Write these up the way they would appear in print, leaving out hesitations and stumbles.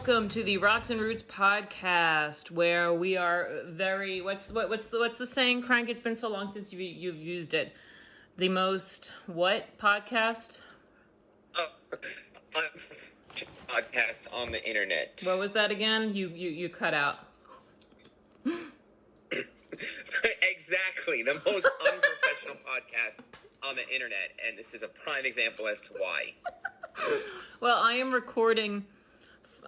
welcome to the Rocks and Roots podcast, where we are very what's the saying, Crank? It's been so long since you've used it. The most what podcast? Podcast on the internet. What was that again? You cut out. Exactly, the most unprofessional podcast on the internet, and this is a prime example as to why. Well, I am recording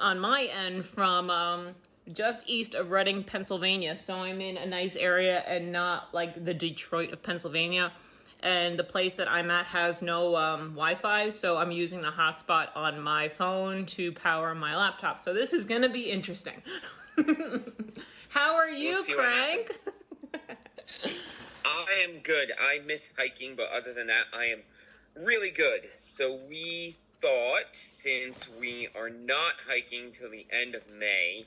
on my end from just east of Reading, Pennsylvania. So I'm in a nice area and not like the Detroit of Pennsylvania. And the place that I'm at has no Wi-Fi, so I'm using the hotspot on my phone to power my laptop. So this is going to be interesting. How are you, Crank? I am good. I miss hiking, but other than that, I am really good. So we thought, since we are not hiking till the end of May,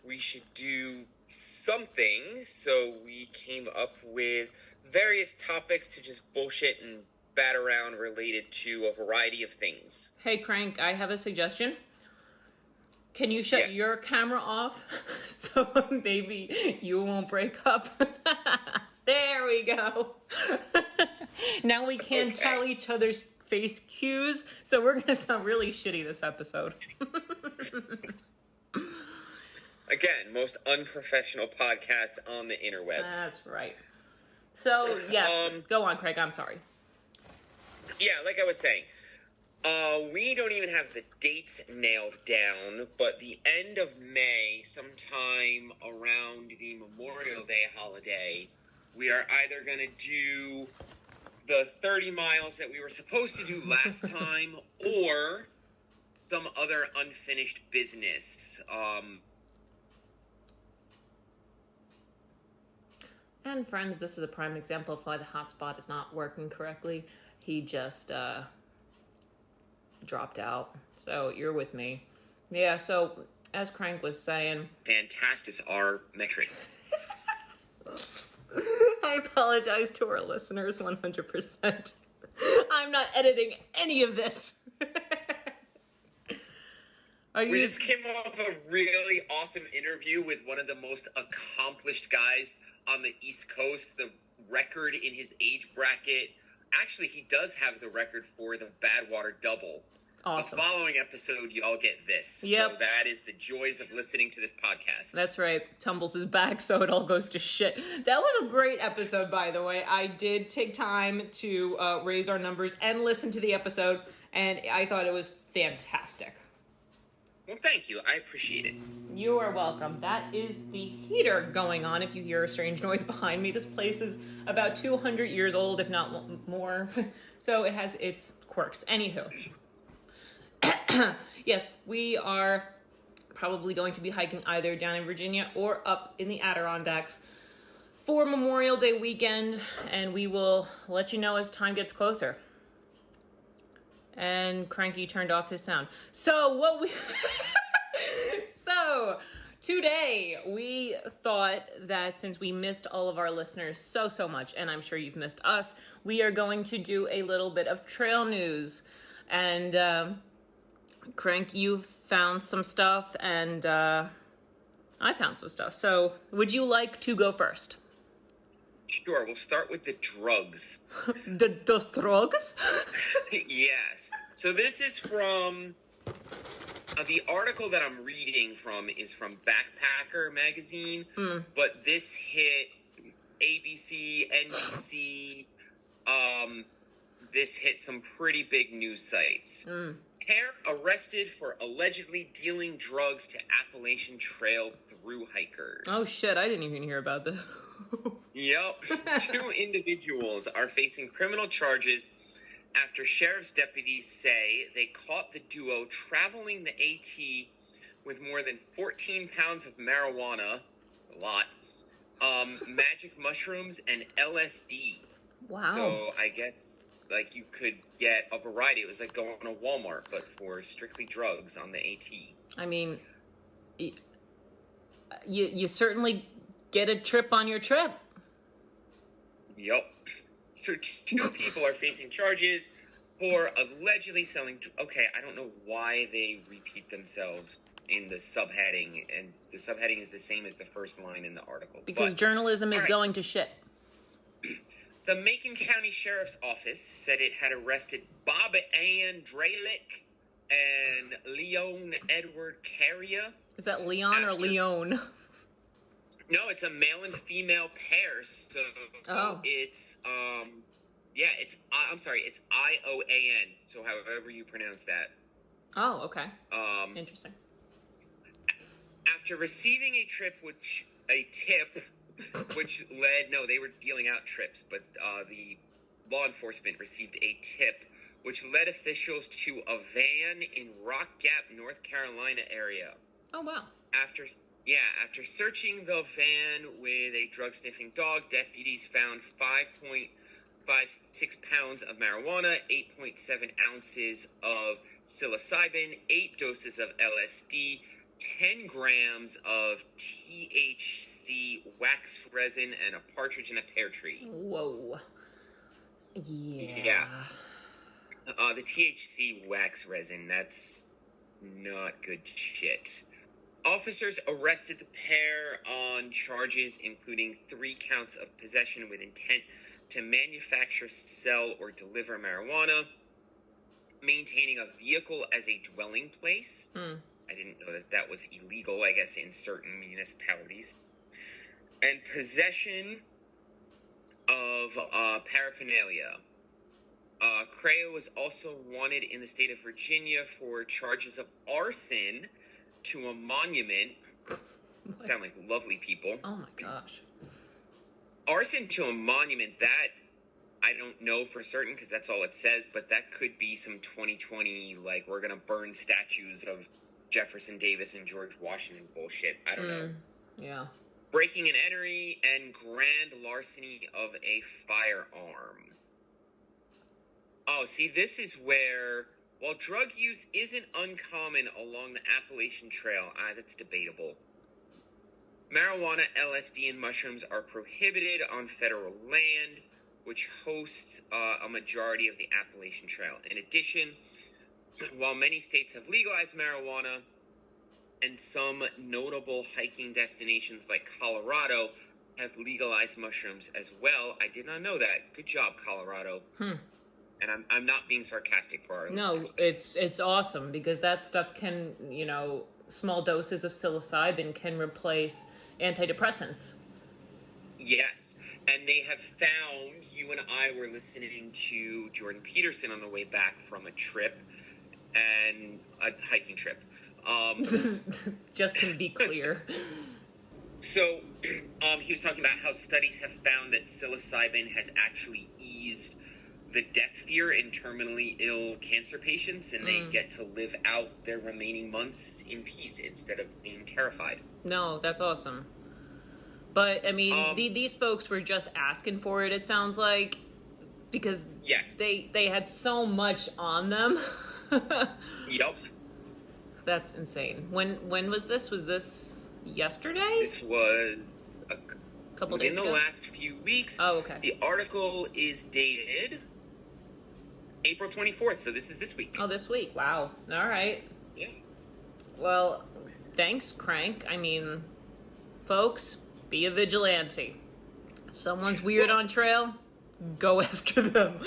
we should do something. So we came up with various topics to just bullshit and bat around related to a variety of things. Hey, Crank, I have a suggestion. Can you shut your camera off so maybe you won't break up? There we go. Now we can't tell each other's face cues, so we're going to sound really shitty this episode. Again, most unprofessional podcast on the interwebs. That's right. So, yes, go on, Craig. I'm sorry. Yeah, like I was saying, we don't even have the dates nailed down, but the end of May, sometime around the Memorial Day holiday, we are either going to do the 30 miles that we were supposed to do last time, or some other unfinished business. And friends, this is a prime example of why the hotspot is not working correctly. He just dropped out. So you're with me. Yeah, so as Crank was saying... Fantastic is our metric. I apologize to our listeners 100%. I'm not editing any of this. We just came off a really awesome interview with one of the most accomplished guys on the East Coast, the record in his age bracket. Actually, he does have the record for the Badwater double. Awesome. The following episode, y'all get this. Yep. So that is the joys of listening to this podcast. That's right. Tumbles is back, so it all goes to shit. That was a great episode, by the way. I did take time to raise our numbers and listen to the episode, and I thought it was fantastic. Well, thank you. I appreciate it. You are welcome. That is the heater going on. If you hear a strange noise behind me, this place is about 200 years old, if not more. So it has its quirks. Anywho. Yes, we are probably going to be hiking either down in Virginia or up in the Adirondacks for Memorial Day weekend, and we will let you know as time gets closer. And Cranky turned off his sound. So today we thought that since we missed all of our listeners so much, and I'm sure you've missed us, we are going to do a little bit of trail news. And Crank, you found some stuff, and I found some stuff. So would you like to go first? Sure, we'll start with the drugs. Those drugs? Yes. So this is from... the article that I'm reading from is from Backpacker magazine, but this hit ABC, NBC, this hit some pretty big news sites. Pair arrested for allegedly dealing drugs to Appalachian Trail through hikers. Oh shit, I didn't even hear about this. Yep. 2 individuals are facing criminal charges after sheriff's deputies say they caught the duo traveling the AT with more than 14 pounds of marijuana. That's a lot. Magic mushrooms and LSD. Wow. So I guess like you could get a variety. It was like going to Walmart, but for strictly drugs on the AT. I mean, you certainly get a trip on your trip. Yup. So 2 people are facing charges for allegedly selling... Okay, I don't know why they repeat themselves in the subheading, and the subheading is the same as the first line in the article. Because journalism is going to shit. The Macon County Sheriff's Office said it had arrested Bob Ann Dralick and Leon Edward Carrier. Is that Leon or Leon? No, it's a male and female pair. So it's it's IOAN. So however you pronounce that. Oh, okay. Interesting. After receiving a tip, which led, no, they were dealing out trips, but the law enforcement received a tip, which led officials to a van in Rock Gap, North Carolina area. Oh, wow. After searching the van with a drug-sniffing dog, deputies found 5.56 pounds of marijuana, 8.7 ounces of psilocybin, 8 doses of LSD, 10 grams of THC wax resin, and a partridge in a pear tree. Whoa. Yeah. Yeah. The THC wax resin, that's not good shit. Officers arrested the pair on charges including 3 counts of possession with intent to manufacture, sell, or deliver marijuana, maintaining a vehicle as a dwelling place. I didn't know that was illegal, I guess, in certain municipalities. And possession of paraphernalia. Crayo was also wanted in the state of Virginia for charges of arson to a monument. Sound like lovely people. Oh my gosh. Arson to a monument, that I don't know for certain because that's all it says, but that could be some 2020, like, we're going to burn statues of Jefferson Davis and George Washington bullshit. I don't know. Yeah. Breaking and entering and grand larceny of a firearm. Oh, see, this is where, while drug use isn't uncommon along the Appalachian Trail, that's debatable. Marijuana, LSD, and mushrooms are prohibited on federal land, which hosts a majority of the Appalachian Trail. In addition, while many states have legalized marijuana, and some notable hiking destinations like Colorado have legalized mushrooms as well. I did not know that. Good job, Colorado. And I'm not being sarcastic for our listeners. No, it's awesome because that stuff can, small doses of psilocybin can replace antidepressants. Yes, and they have found, you and I were listening to Jordan Peterson on the way back from a trip, and a hiking trip. Just to be clear. So, he was talking about how studies have found that psilocybin has actually eased the death fear in terminally ill cancer patients, and they get to live out their remaining months in peace instead of being terrified. No, that's awesome. But, I mean, these folks were just asking for it, it sounds like, because yes, they had so much on them. Yep. That's insane. When was this? Was this yesterday? This was a couple days ago? In the last few weeks. Oh, okay. The article is dated April 24th, so this is this week. Oh, this week. Wow. All right. Yeah. Well, thanks, Crank. I mean, folks, be a vigilante. If someone's weird on trail, go after them.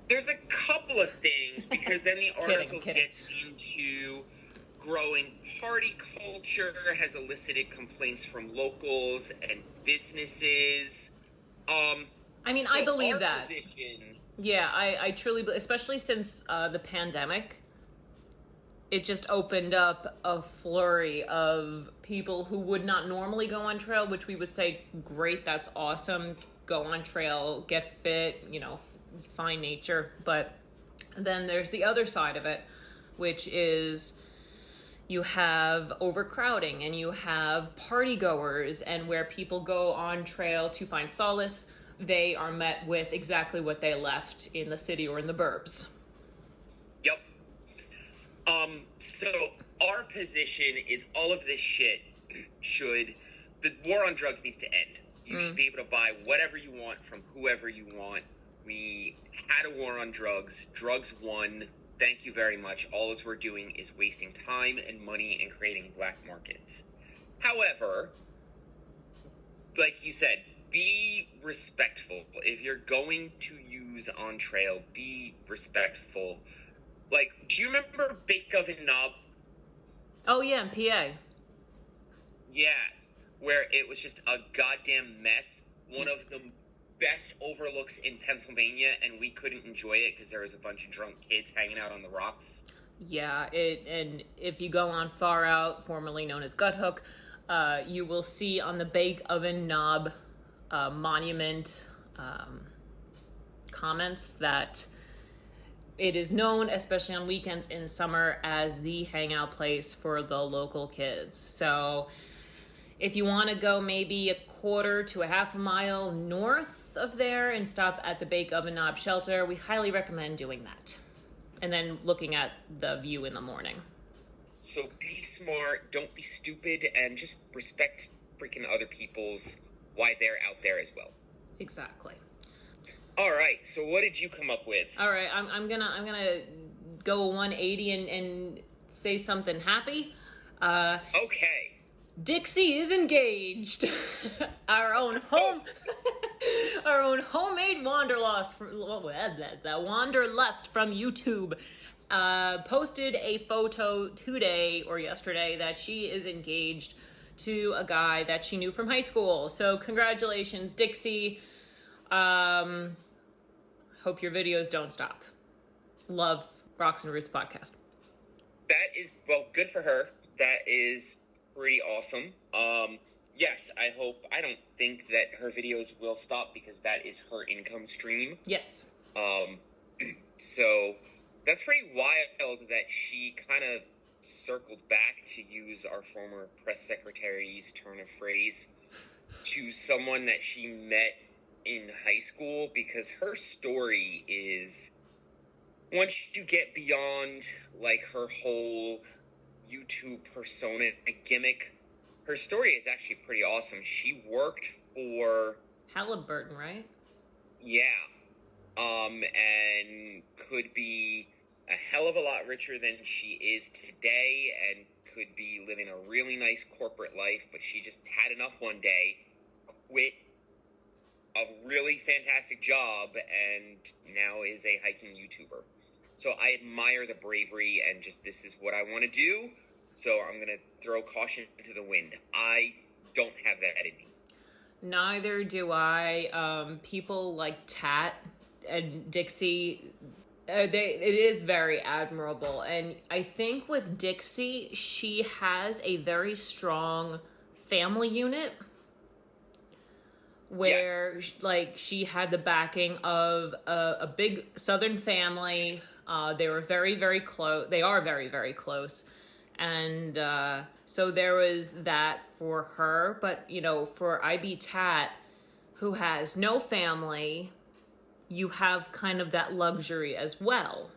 There's a couple of things, because then the article gets into growing party culture, has elicited complaints from locals and businesses. I mean, so I believe that. Position, yeah, I truly believe, especially since the pandemic, it just opened up a flurry of people who would not normally go on trail, which we would say, great, that's awesome, go on trail, get fit, find nature. But then there's the other side of it, which is you have overcrowding and you have party goers, and where people go on trail to find solace, they are met with exactly what they left in the city or in the burbs. Yep. So our position is all of this shit the war on drugs needs to end. You should be able to buy whatever you want from whoever you want. We had a war on drugs. Drugs won. Thank you very much. All it's we're doing is wasting time and money and creating black markets. However, like you said, be respectful. If you're going to use on trail, be respectful. Like, do you remember Bake Oven Knob? Oh yeah, in PA. Yes, where it was just a goddamn mess. One of the best overlooks in Pennsylvania, and we couldn't enjoy it because there was a bunch of drunk kids hanging out on the rocks. Yeah, and if you go on Far Out, formerly known as Gut Hook, you will see on the Bake Oven Knob monument comments that it is known, especially on weekends in summer, as the hangout place for the local kids. So if you want to go maybe a quarter to a half a mile north of there and stop at the Bake Oven Knob shelter, we highly recommend doing that. And then looking at the view in the morning. So be smart, don't be stupid, and just respect freaking other people's why they're out there as well. Exactly. All right, so what did you come up with? All right, I'm gonna go 180 and say something happy. Okay. Dixie is engaged. Our own homemade wanderlust from YouTube posted a photo today or yesterday that she is engaged to a guy that she knew from high school. So congratulations, Dixie. Hope your videos don't stop. Love Rocks and Roots podcast. That is, well, good for her. That is pretty awesome. Yes, I don't think that her videos will stop because that is her income stream. Yes. So that's pretty wild that she kind of circled back, to use our former press secretary's turn of phrase, to someone that she met in high school, because her story is, once you get beyond like her whole YouTube persona gimmick, her story is actually pretty awesome. She worked for Halliburton, right? Yeah. And could be a hell of a lot richer than she is today, and could be living a really nice corporate life, but she just had enough one day, quit a really fantastic job, and now is a hiking YouTuber. So I admire the bravery, and just, this is what I want to do, so I'm going to throw caution to the wind. I don't have that in me. Neither do I. People like Tat and Dixie, it is very admirable. And I think with Dixie, she has a very strong family unit where, yes, like, she had the backing of a big Southern family. They were very, very close. They are very, very close. And so there was that for her. But, you know, for IB Tat, who has no family, you have kind of that luxury as well,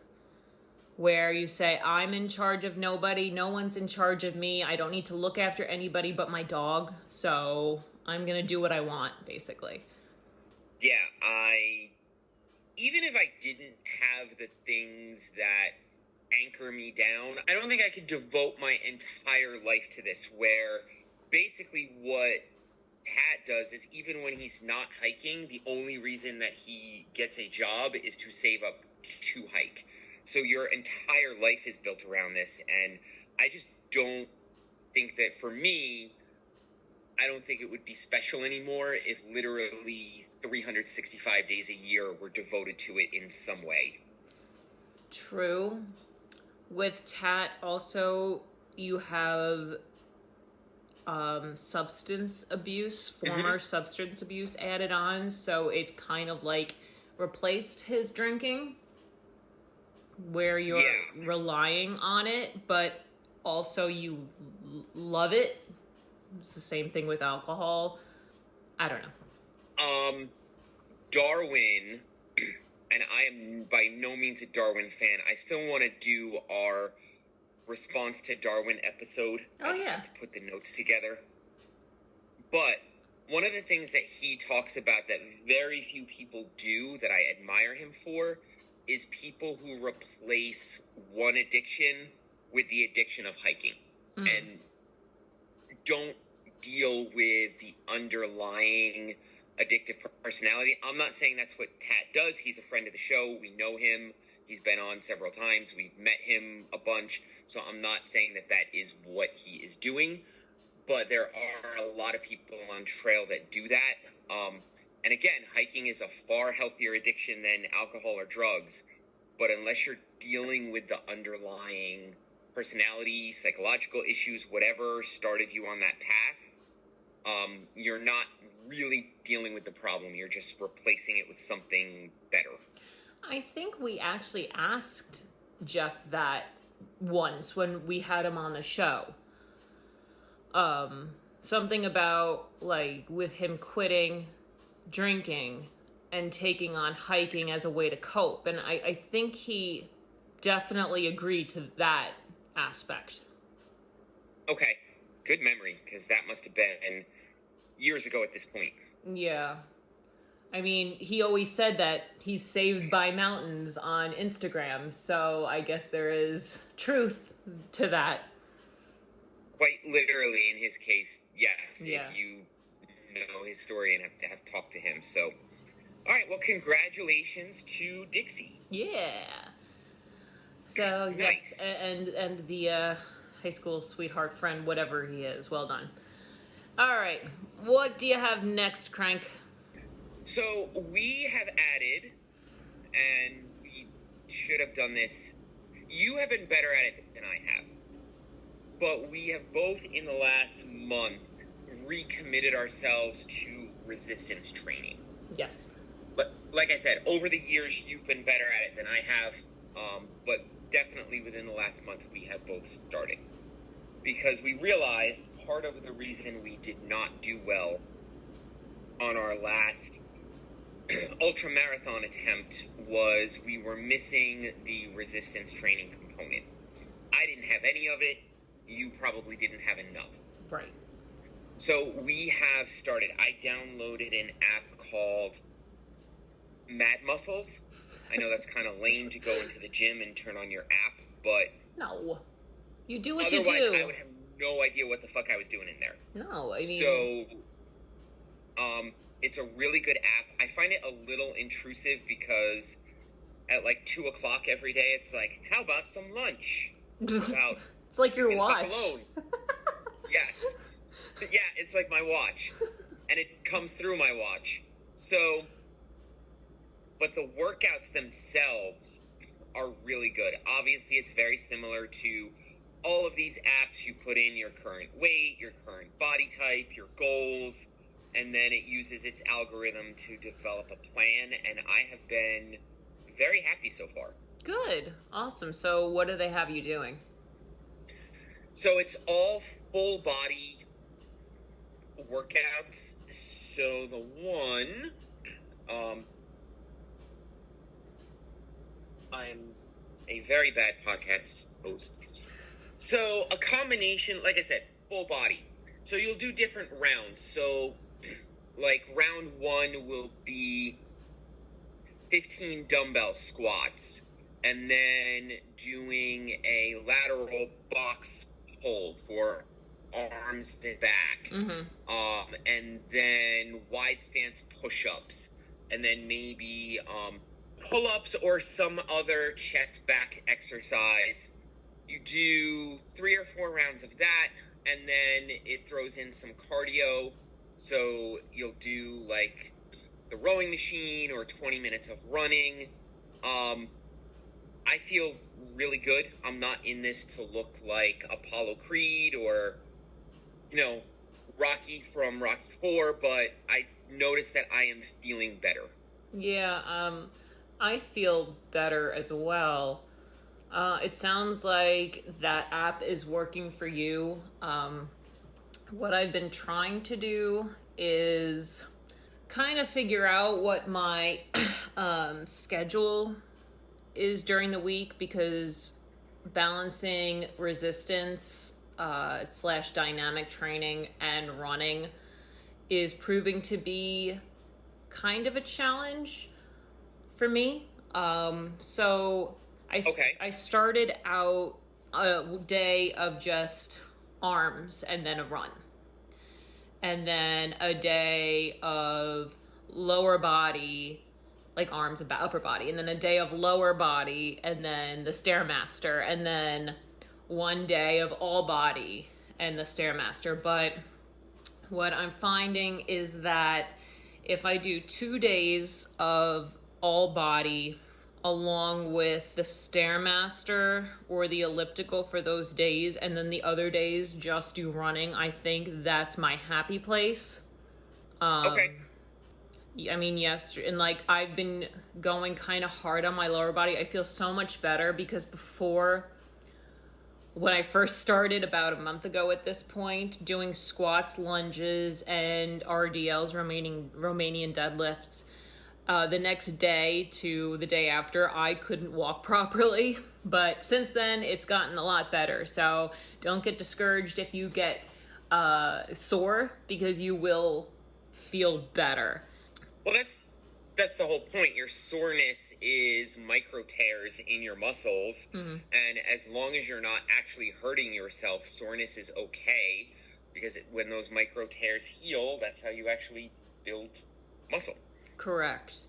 where you say, I'm in charge of nobody. No one's in charge of me. I don't need to look after anybody but my dog. So I'm going to do what I want, basically. Yeah, even if I didn't have the things that anchor me down, I don't think I could devote my entire life to this, where basically what Tat does is, even when he's not hiking, the only reason that he gets a job is to save up to hike. So your entire life is built around this, and I just don't think that, for me, I don't think it would be special anymore if literally 365 days a year were devoted to it in some way. True. With Tat, also, you have substance abuse, former substance abuse added on, so it kind of like replaced his drinking, where you're relying on it, but also you love it. It's the same thing with alcohol. I don't know. Darwin, and I am by no means a Darwin fan. I still want to do our response to Darwin episode. I just have to put the notes together. But one of the things that he talks about that very few people do, that I admire him for, is people who replace one addiction with the addiction of hiking and don't deal with the underlying addictive personality. I'm not saying that's what Tat does. He's a friend of the show. We know him. He's been on several times. We've met him a bunch. So I'm not saying that that is what he is doing. But there are a lot of people on trail that do that. And again, hiking is a far healthier addiction than alcohol or drugs. But unless you're dealing with the underlying personality, psychological issues, whatever started you on that path, you're not really dealing with the problem. You're just replacing it with something better. I think we actually asked Jeff that once when we had him on the show. Something about, like, with him quitting drinking and taking on hiking as a way to cope. And I think he definitely agreed to that aspect. Okay, good memory, because that must have been years ago at this point. Yeah. I mean, he always said that he's saved by mountains on Instagram, so I guess there is truth to that. Quite literally, in his case, yes, Yeah. if you know his story and have talked to him. So, all right, well, congratulations to Dixie. Yeah. So, Nice. yes, and the high school sweetheart friend, whatever he is, well done. All right, what do you have next, Crank? So we have added, and we should have done this. You have been better at it than I have. But we have both in the last month recommitted ourselves to resistance training. Yes. But like I said, over the years, you've been better at it than I have. But definitely within the last month, we have both started. Because we realized part of the reason we did not do well on our last ultra marathon attempt was we were missing the resistance training component. I didn't have any of it. You probably didn't have enough. Right. So we have started. I downloaded an app called Mad Muscles. I know that's kind of lame to go into the gym and turn on your app, but No. You do what otherwise you do. I would have no idea what the fuck I was doing in there. No, I mean... So, it's a really good app. I find it a little intrusive because at like 2 o'clock every day, it's like, how about some lunch? About it's like your watch. Alone. Yes. Yeah, it's like my watch. And it comes through my watch. So, but the workouts themselves are really good. Obviously, it's very similar to all of these apps. You put in your current weight, your current body type, your goals, and then it uses its algorithm to develop a plan, and I have been very happy so far. Good. Awesome. So what do they have you doing? So it's all full body workouts. So the one, I'm a very bad podcast host. So a combination, like I said, full body. So you'll do different rounds. So like round 1 will be 15 dumbbell squats, and then doing a lateral box pull for arms and back, and then wide stance push-ups, and then maybe pull-ups or some other chest back exercise. You do 3 or 4 rounds of that, and then it throws in some cardio. So you'll do like the rowing machine or 20 minutes of running. I feel really good. I'm not in this to look like Apollo Creed or, Rocky from Rocky 4, but I noticed that I am feeling better. Yeah, I feel better as well. It sounds like that app is working for you. What I've been trying to do is kind of figure out what my schedule is during the week, because balancing resistance / dynamic training and running is proving to be kind of a challenge for me. So Okay. I started out a day of just arms and then a run. And then a day of lower body, like arms and upper body. And then a day of lower body and then the Stairmaster. And then one day of all body and the Stairmaster. But what I'm finding is that if I do 2 days of all body along with the Stairmaster or the elliptical for those days, and then the other days just do running, I think that's my happy place. Okay. I mean, yes, and like I've been going kind of hard on my lower body. I feel so much better because before, when I first started about a month ago at this point, doing squats, lunges, and RDLs, Romanian deadlifts, the next day to the day after, I couldn't walk properly. But since then, it's gotten a lot better. So don't get discouraged if you get sore, because you will feel better. Well, that's the whole point. Your soreness is micro tears in your muscles, and as long as you're not actually hurting yourself, soreness is okay, because when those micro tears heal, that's how you actually build muscle. Correct.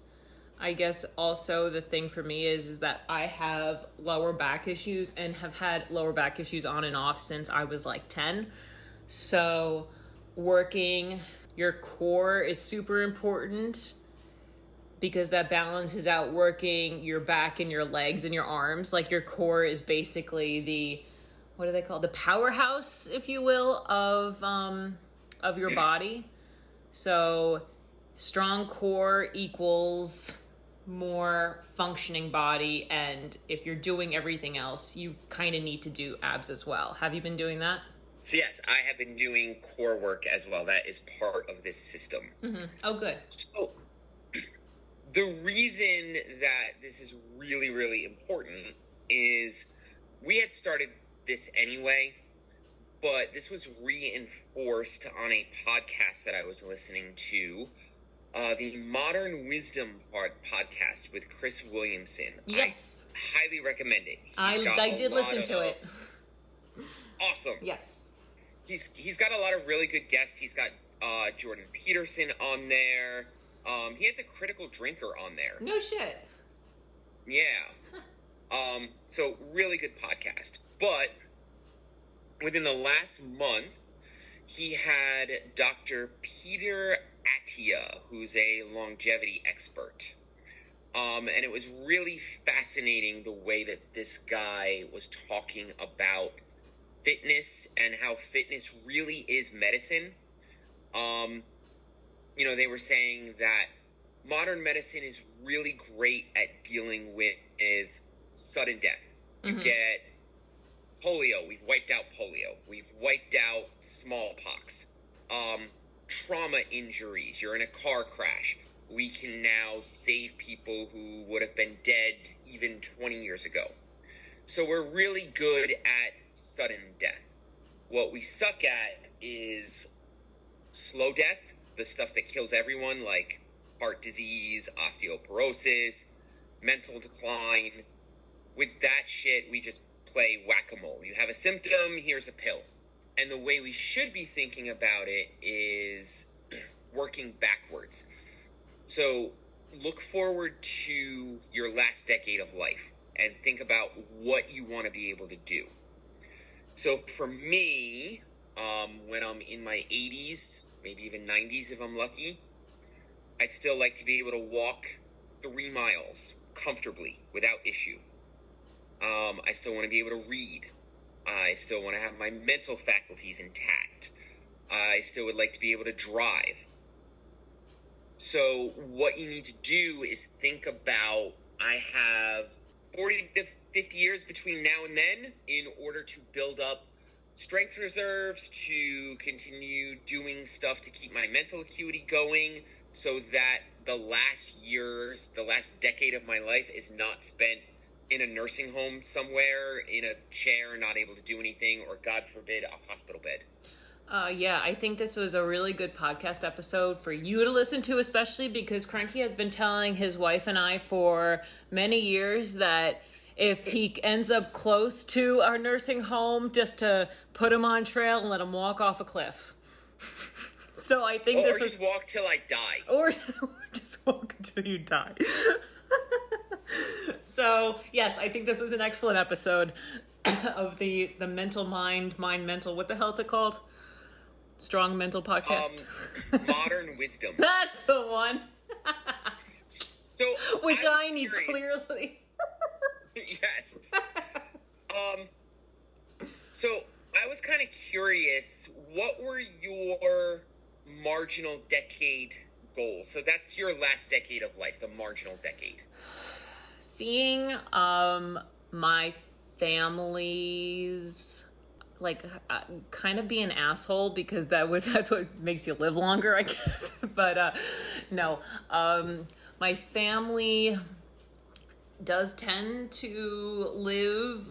I guess also the thing for me is that I have lower back issues and have had lower back issues on and off since I was like 10. So working your core is super important because that balances out working your back and your legs and your arms. Like your core is basically the, what do they call it? The powerhouse, if you will, of your body. So strong core equals more functioning body, and if you're doing everything else, you kind of need to do abs as well. Have you been doing that? So yes, I have been doing core work as well. That is part of this system. Oh, good. So the reason that this is really, really important is we had started this anyway, but this was reinforced on a podcast that I was listening to, the Modern Wisdom podcast with Chris Williamson. Yes. I highly recommend it. I did listen to it. Awesome. Yes. He's got a lot of really good guests. He's got Jordan Peterson on there. He had the Critical Drinker on there. No shit. Yeah. So really good podcast. But within the last month, he had Dr. Peter Attia, who's a longevity expert. And it was really fascinating the way that this guy was talking about fitness and how fitness really is medicine. They were saying that modern medicine is really great at dealing with sudden death. You get polio. We've wiped out polio. We've wiped out smallpox. Trauma injuries. You're in a car crash. We can now save people who would have been dead even 20 years ago. So we're really good at sudden death. What we suck at is slow death, the stuff that kills everyone, like heart disease, osteoporosis, mental decline. With that shit, we just play whack-a-mole. You have a symptom, here's a pill. And the way we should be thinking about it is working backwards. So look forward to your last decade of life and think about what you want to be able to do. So for me, when I'm in my 80s, maybe even 90s if I'm lucky, I'd still like to be able to walk 3 miles comfortably without issue. I still want to be able to read. I still want to have my mental faculties intact. I still would like to be able to drive. So what you need to do is think about, I have 40 to 50 years between now and then in order to build up strength reserves, to continue doing stuff to keep my mental acuity going, so that the last decade of my life is not spent in a nursing home somewhere, in a chair, not able to do anything, or God forbid, a hospital bed. Yeah, I think this was a really good podcast episode for you to listen to, especially because Cranky has been telling his wife and I for many years that if he ends up close to our nursing home, just to put him on trail and let him walk off a cliff. So I think or just walk till I die. Or just walk until you die. So, yes, I think this was an excellent episode of the mental mind mental. What the hell is it called? Strong Mental Podcast. Modern Wisdom. That's the one. So, which I need curious. clearly. Yes. So I was kind of curious, what were your marginal decade goals? So that's your last decade of life, the marginal decade. Seeing my family's kind of be an asshole, because that's what makes you live longer, I guess. But no, my family does tend to live,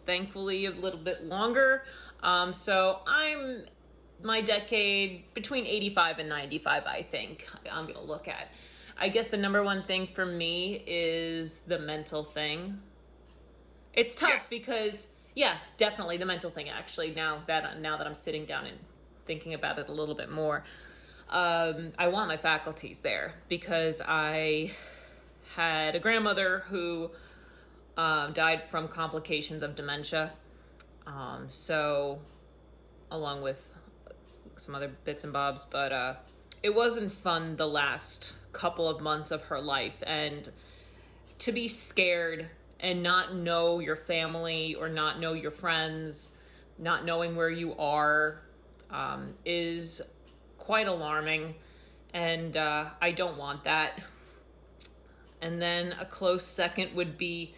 thankfully, a little bit longer. So I'm my decade between 85 and 95, I think I'm going to look at. I guess the number one thing for me is the mental thing. It's tough because, yeah, definitely the mental thing, actually, now that I'm sitting down and thinking about it a little bit more. I want my faculties there because I had a grandmother who died from complications of dementia. So, along with some other bits and bobs, but it wasn't fun the last couple of months of her life. And to be scared and not know your family or not know your friends, not knowing where you are, is quite alarming. And I don't want that. And then a close second would be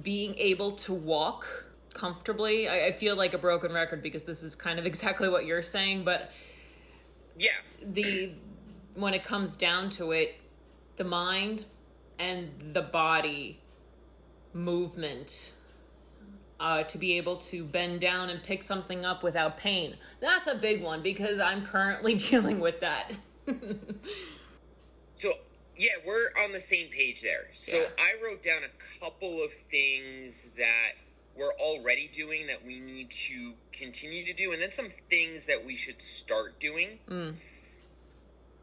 being able to walk comfortably. I feel like a broken record because this is kind of exactly what you're saying, but yeah, when it comes down to it, the mind and the body movement, to be able to bend down and pick something up without pain. That's a big one because I'm currently dealing with that. So, yeah, we're on the same page there. So Yeah. I wrote down a couple of things that we're already doing that we need to continue to do, and then some things that we should start doing.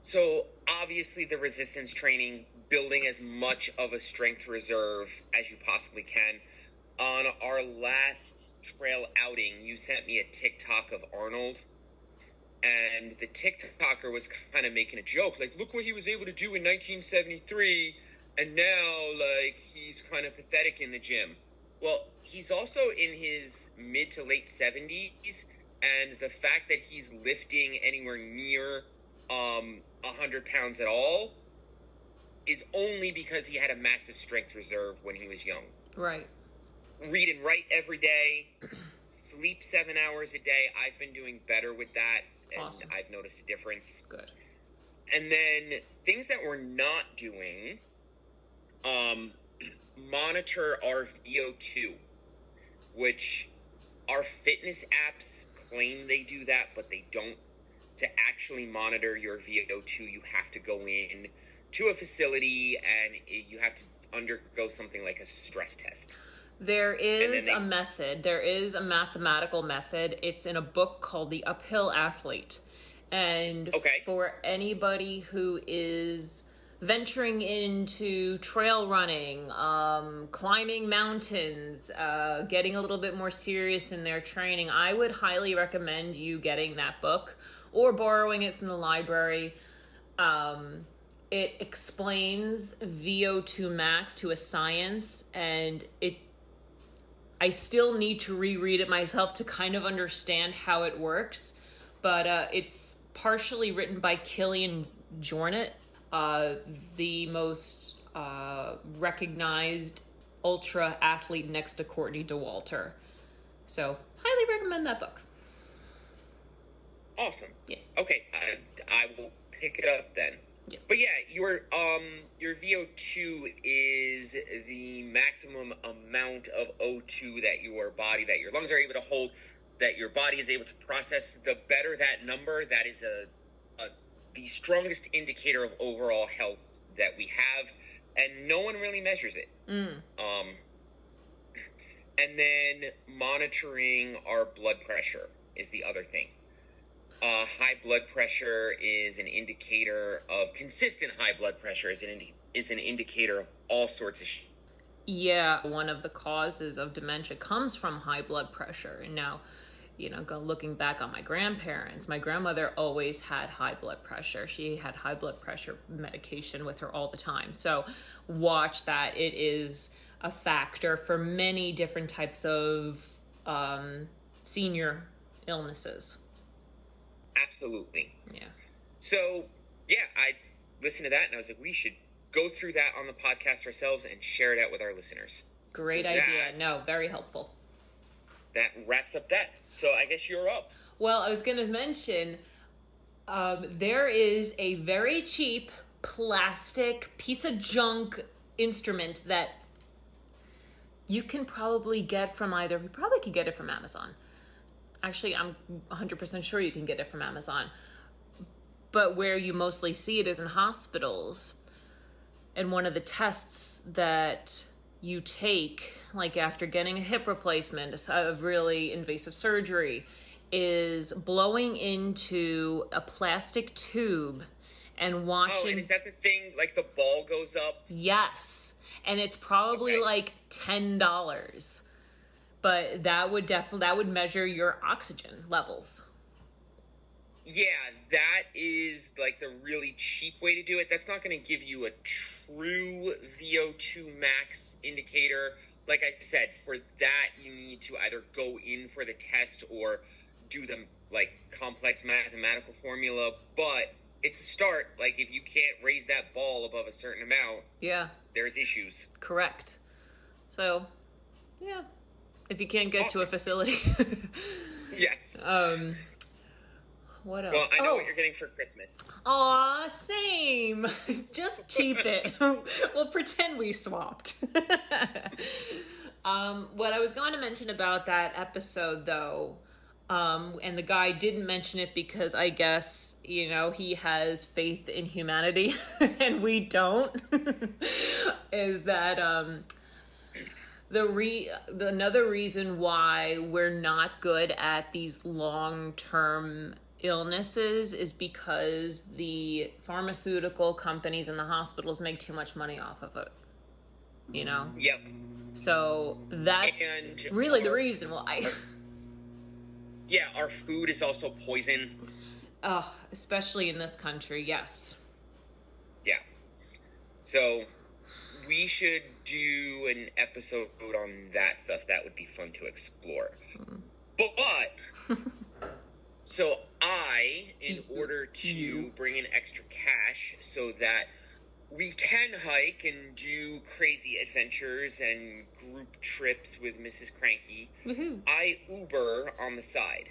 So, obviously, the resistance training, building as much of a strength reserve as you possibly can. On our last trail outing, you sent me a TikTok of Arnold, and the TikToker was kind of making a joke, like, look what he was able to do in 1973, and now, like, he's kind of pathetic in the gym. Well, he's also in his mid to late 70s, and the fact that he's lifting anywhere near 100 pounds at all is only because he had a massive strength reserve when he was young. Right. Read and write every day, sleep 7 hours a day. I've been doing better with that, and Awesome. I've noticed a difference. Good. And then things that we're not doing, monitor our VO2, which our fitness apps claim they do that, but they don't. To actually monitor your VO2, you have to go in to a facility and you have to undergo something like a stress test. There is a method. There is a mathematical method. It's in a book called The Uphill Athlete. And for anybody who is venturing into trail running, climbing mountains, getting a little bit more serious in their training, I would highly recommend you getting that book or borrowing it from the library. It explains VO2 max to a science, and I still need to reread it myself to kind of understand how it works, but it's partially written by Killian Jornet, the most recognized ultra athlete next to Courtney Dauwalter. So, highly recommend that book. Awesome. Yes. Okay, I will pick it up then. Yes. But yeah, your VO2 is the maximum amount of O2 that your body, that your lungs are able to hold. that your body is able to process, the better that number. That is the strongest indicator of overall health that we have, and no one really measures it. And then monitoring our blood pressure is the other thing. High blood pressure is an indicator of consistent high blood pressure is an indicator of all sorts of Yeah, one of the causes of dementia comes from high blood pressure. And now, looking back on my grandparents, my grandmother always had high blood pressure. She had high blood pressure medication with her all the time. So watch that. It is a factor for many different types of senior illnesses. Absolutely. Yeah. So, yeah, I listened to that and I was like, we should go through that on the podcast ourselves and share it out with our listeners. Great idea. No, very helpful. That wraps up that. So I guess you're up. Well, I was going to mention there is a very cheap plastic piece of junk instrument that you can probably get from you probably could get it from Amazon. Actually, I'm 100% sure you can get it from Amazon. But where you mostly see it is in hospitals. And one of the tests that you take, like after getting a hip replacement, of really invasive surgery, is blowing into a plastic tube and watching. Oh, and is that the thing, like the ball goes up? Yes. And it's probably like $10. But that would measure your oxygen levels. Yeah, that is like the really cheap way to do it. That's not going to give you a true VO2 max indicator. Like I said, for that you need to either go in for the test or do the like complex mathematical formula. But it's a start. Like if you can't raise that ball above a certain amount, there's issues. Correct. So, yeah. If you can't get to a facility. Yes. What else? Well, I know what you're getting for Christmas. Aw, same. Just keep it. We'll pretend we swapped. What I was going to mention about that episode, though, and the guy didn't mention it because I guess, he has faith in humanity and we don't, is that another reason why we're not good at these long-term illnesses is because the pharmaceutical companies and the hospitals make too much money off of it. Yep. So that's really the reason why. Yeah, our food is also poison. Oh, especially in this country, yes. Yeah. So we should do an episode on that stuff. That would be fun to explore. But so in order to bring in extra cash so that we can hike and do crazy adventures and group trips with Mrs. Cranky, I Uber on the side.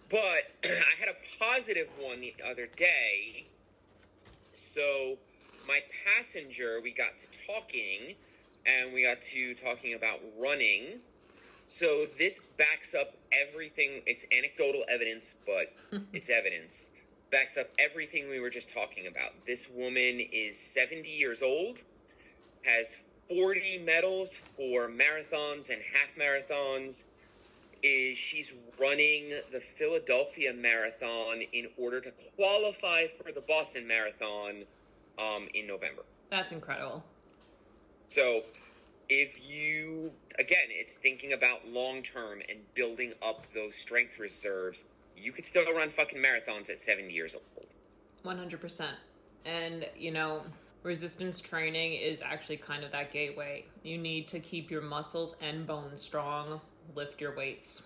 But I had a positive one the other day. So my passenger, we got to talking, and we got to talking about running. So this backs up everything. It's anecdotal evidence, but it's evidence. Backs up everything we were just talking about. This woman is 70 years old, has 40 medals for marathons and half marathons. She's running the Philadelphia Marathon in order to qualify for the Boston Marathon in November. That's incredible. So it's thinking about long term and building up those strength reserves. You could still run fucking marathons at 70 years old. 100%. And, resistance training is actually kind of that gateway. You need to keep your muscles and bones strong, lift your weights.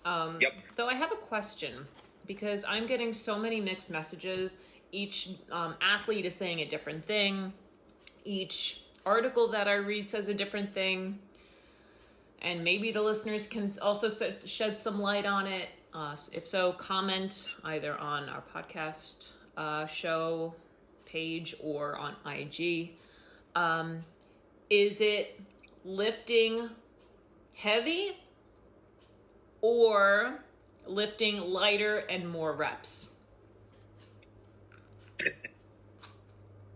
Yep. Though I have a question, because I'm getting so many mixed messages. Each athlete is saying a different thing. Each article that I read says a different thing. And maybe the listeners can also shed some light on it. If so, comment either on our podcast show page or on IG. Is it lifting heavy or lifting lighter and more reps?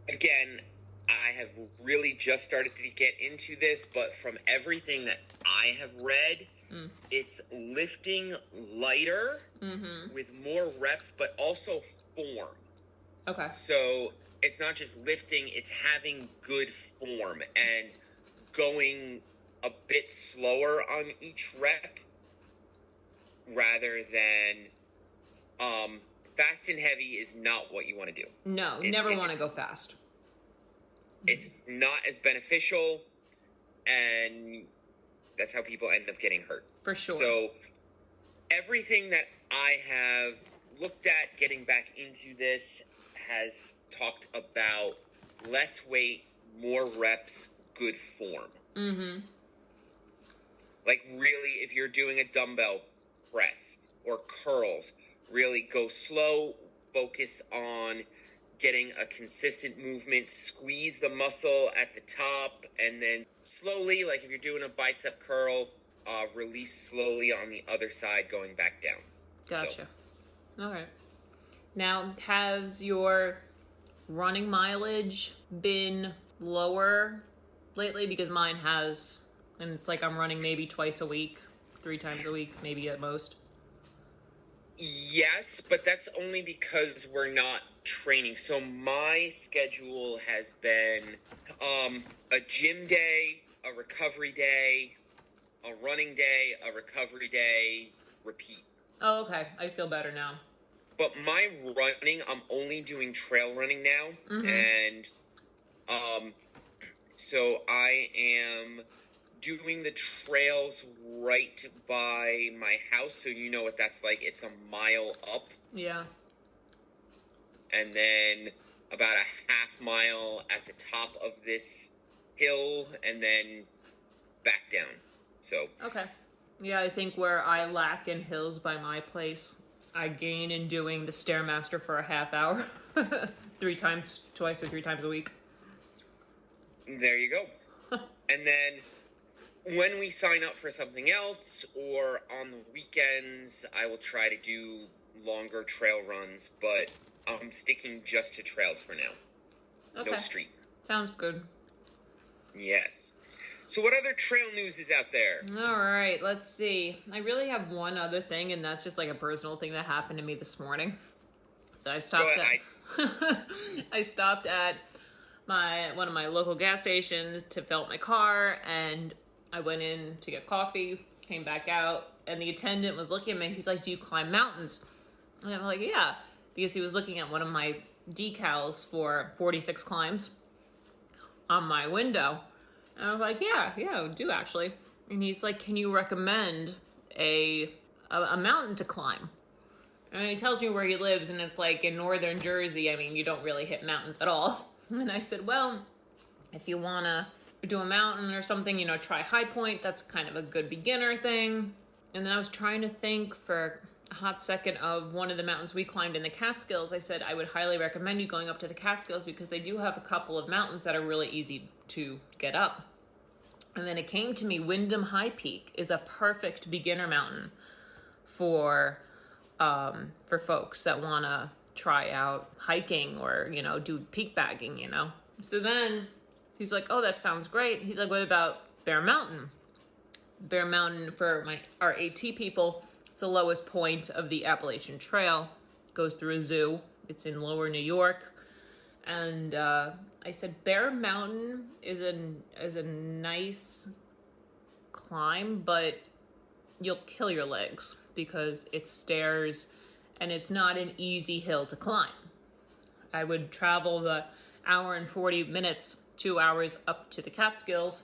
Again, I have really just started to get into this, but from everything that I have read, it's lifting lighter with more reps, but also form. Okay. So it's not just lifting, it's having good form and going a bit slower on each rep rather than fast and heavy is not what you want to do. No, never want to go fast. It's not as beneficial, and that's how people end up getting hurt. For sure. So everything that I have looked at getting back into this has talked about less weight, more reps, good form. Mm-hmm. Like really, if you're doing a dumbbell press or curls, really go slow, focus on getting a consistent movement, squeeze the muscle at the top, and then slowly, like if you're doing a bicep curl, release slowly on the other side, going back down. Gotcha. All right. Now, has your running mileage been lower lately? Because mine has, and it's like I'm running maybe twice a week, 3 times a week, maybe at most. Yes, but that's only because we're not training. So my schedule has been a gym day, a recovery day, a running day, a recovery day, repeat. Oh, okay. I feel better now. But my running, I'm only doing trail running now. And so I am doing the trails right by my house. So you know what that's like. It's a mile up. Yeah. And then about a half mile at the top of this hill, and then back down. So Okay. Yeah, I think where I lack in hills by my place, I gain in doing the Stairmaster for a half hour. 2 or 3 times a week. there you go. And then when we sign up for something else or on the weekends, I will try to do longer trail runs, but I'm sticking just to trails for now. Okay. No street. Sounds good. Yes. So what other trail news is out there? All right, let's see. I really have one other thing, and that's just like a personal thing that happened to me this morning. So I stopped I stopped at one of my local gas stations to fill up my car, and I went in to get coffee, came back out, and the attendant was looking at me. He's like, "Do you climb mountains?" And I'm like, "Yeah," because he was looking at one of my decals for 46 climbs on my window. And I was like, yeah, I do actually. And he's like, "Can you recommend a mountain to climb?" And he tells me where he lives, and it's like in northern Jersey. I mean, you don't really hit mountains at all. And I said, "Well, if you want to do a mountain or something, try High Point. That's kind of a good beginner thing." And then I was trying to think for a hot second of one of the mountains we climbed in the Catskills. I said, I would highly recommend you going up to the Catskills because they do have a couple of mountains that are really easy to get up. And then it came to me, Wyndham High Peak is a perfect beginner mountain for folks that want to try out hiking or, do peak bagging, So then he's like, "Oh, that sounds great." He's like, "What about Bear Mountain?" Bear Mountain for our AT people, it's the lowest point of the Appalachian Trail. It goes through a zoo. It's in lower New York. And I said, Bear Mountain is a nice climb, but you'll kill your legs because it's stairs and it's not an easy hill to climb. I would travel the hour and 40 minutes, 2 hours up to the Catskills,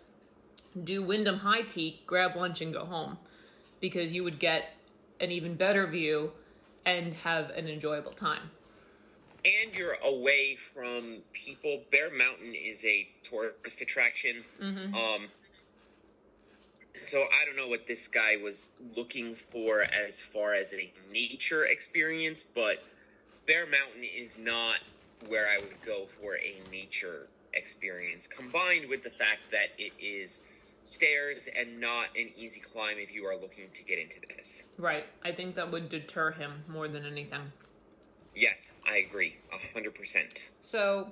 do Wyndham High Peak, grab lunch and go home because you would get an even better view and have an enjoyable time. And you're away from people. Bear Mountain is a tourist attraction. So I don't know what this guy was looking for as far as a nature experience, but Bear Mountain is not where I would go for a nature experience, combined with the fact that it is stairs and not an easy climb if you are looking to get into this. Right. I think that would deter him more than anything. Yes, I agree, 100%. So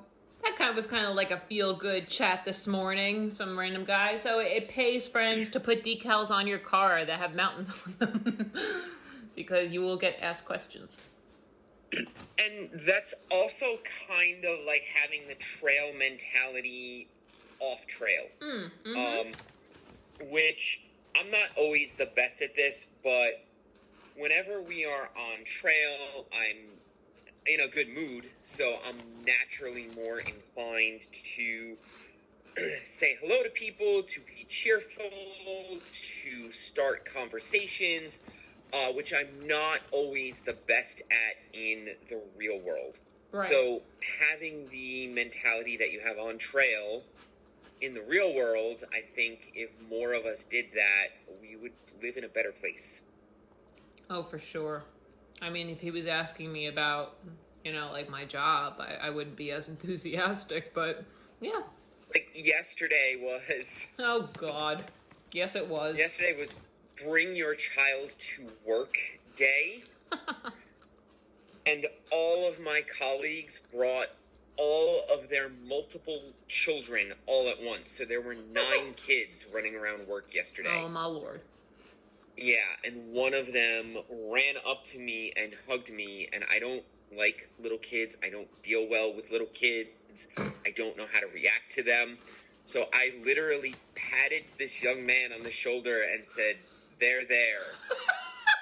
that was kind of like a feel-good chat this morning, some random guy. So it pays friends to put decals on your car that have mountains on them because you will get asked questions. And that's also kind of like having the trail mentality off trail. Which I'm not always the best at this, but whenever we are on trail, I'm in a good mood, so I'm naturally more inclined to say hello to people, to be cheerful, to start conversations, which I'm not always the best at in the real world. Right. So having the mentality that you have on trail in the real world, I think if more of us did that, we would live in a better place. Oh, for sure. I mean, if he was asking me about, like my job, I wouldn't be as enthusiastic, but yeah. Like yesterday was... Oh, God. Yes, it was. Yesterday was bring your child to work day. And all of my colleagues brought all of their multiple children all at once. So there were 9 kids running around work yesterday. Oh, my Lord. Yeah, and one of them ran up to me and hugged me, and I don't like little kids. I don't deal well with little kids. I don't know how to react to them. So I literally patted this young man on the shoulder and said, "They're there.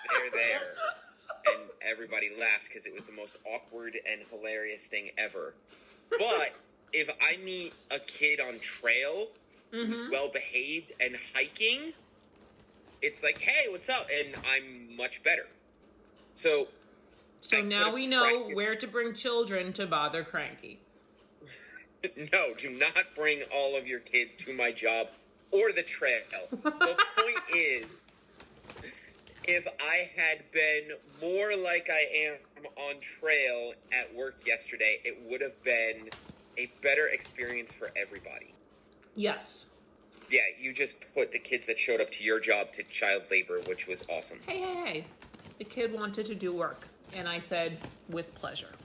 They're there." And everybody laughed because it was the most awkward and hilarious thing ever. But if I meet a kid on trail who's well-behaved and hiking, it's like, "Hey, what's up?" And I'm much better. So now we know where to bring children to bother Cranky. No, do not bring all of your kids to my job or the trail. The point is, if I had been more like I am on trail at work yesterday, it would have been a better experience for everybody. Yes. Yeah, you just put the kids that showed up to your job to child labor, which was awesome. Hey. The kid wanted to do work, and I said, with pleasure.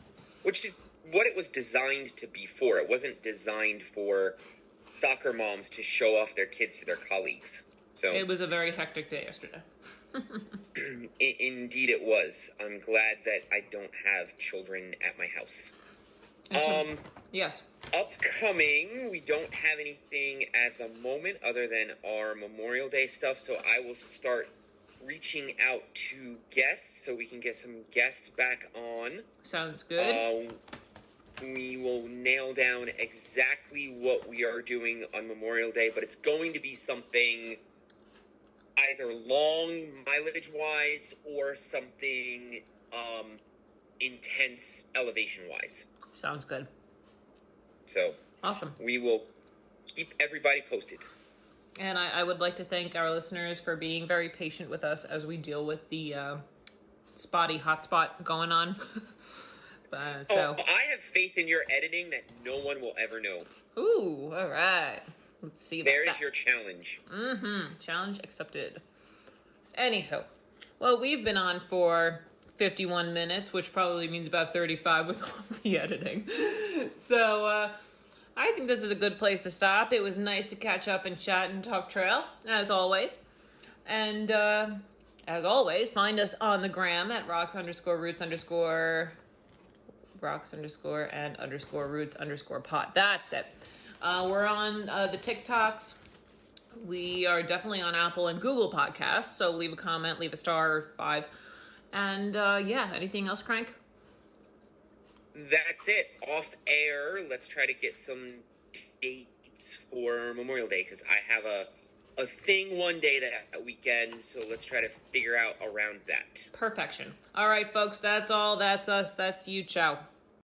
Which is what it was designed to be for. It wasn't designed for soccer moms to show off their kids to their colleagues. So it was a very hectic day yesterday. Indeed it was. I'm glad that I don't have children at my house. Yes. Upcoming, we don't have anything at the moment other than our Memorial Day stuff, so I will start reaching out to guests so we can get some guests back on. Sounds good. We will nail down exactly what we are doing on Memorial Day, but it's going to be something either long mileage-wise or something intense elevation-wise. Sounds good. So, awesome. We will keep everybody posted. And I would like to thank our listeners for being very patient with us as we deal with the spotty hotspot going on. I have faith in your editing that no one will ever know. Ooh, all right. Let's see about There is your challenge. Challenge accepted. Anywho, well, we've been on for 51 minutes, which probably means about 35 with all the editing. So, I think this is a good place to stop. It was nice to catch up and chat and talk trail, as always. And, as always, find us on the gram at rocks_roots_pod. That's it. We're on the TikToks. We are definitely on Apple and Google Podcasts, so leave a comment, leave a star or 5. And, anything else, Crank? That's it. Off air, let's try to get some dates for Memorial Day, because I have a thing one day that weekend, so let's try to figure out around that. Perfection. All right, folks, that's all. That's us. That's you. Ciao.